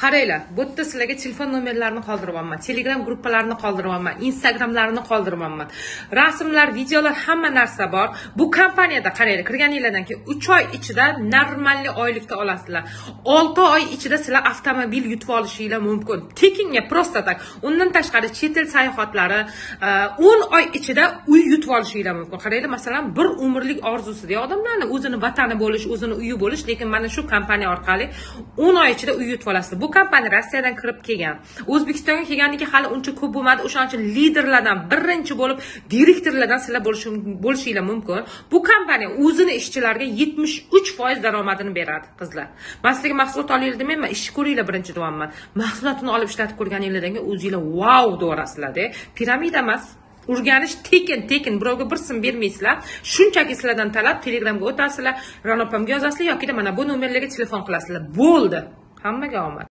Qaranglar, bu yerda sizlarga telefon nomerlarini qoldiryapman, Telegram gruppalarini qoldiryapman, Instagramlarini qoldiryapman. Rasmlar, videolar, hamma narsa bor. Bu kompaniyada qaranglar, kirganinglardan keyin 3 oy ichida normalniy oylikda olasizlar. 6 oy ichida sizlar avtomobil yutib olishinglar mumkin. Tekinga prosta tak. Undan tashqari chet el sayohatlari 10 oy ichida uy yutib olishinglar mumkin. Qaranglar, masalan, bir umrlik orzusi odamlarni o'zini vatani bo'lish, o'zini uyi bo'lish, lekin mana shu kompaniya orqali 10 oy ichida uy yutib olasiz. Bu kompaniya Rossiyadan kirib kelgan. O'zbekistonga kelganligi hali uncha ko'p bo'lmadi. O'shaning uchun liderlardan birinchi bo'lib, direktorlardan sizlar bo'lishinglar mumkin. Bu kompaniya o'zini ishchilariga 73% daromadini beradi, qizlar. Men sizlarga mahsulot olinglar demayman, ishni ko'ringlar birinchi deyapman. Mahsulotini olib ishlatib ko'rganinglardan keyin o'zinglar wow deyasizlar-da. Piramida emas. O'rganish tekin, birovga bir sim bermaysizlar. Shunchaki sizlardan talab, Telegramga o'tasizlar, Ranopamga yozasizlar yoki mana bu nomerlarga telefon qilasizlar. Bo'ldi. Hammaga omad.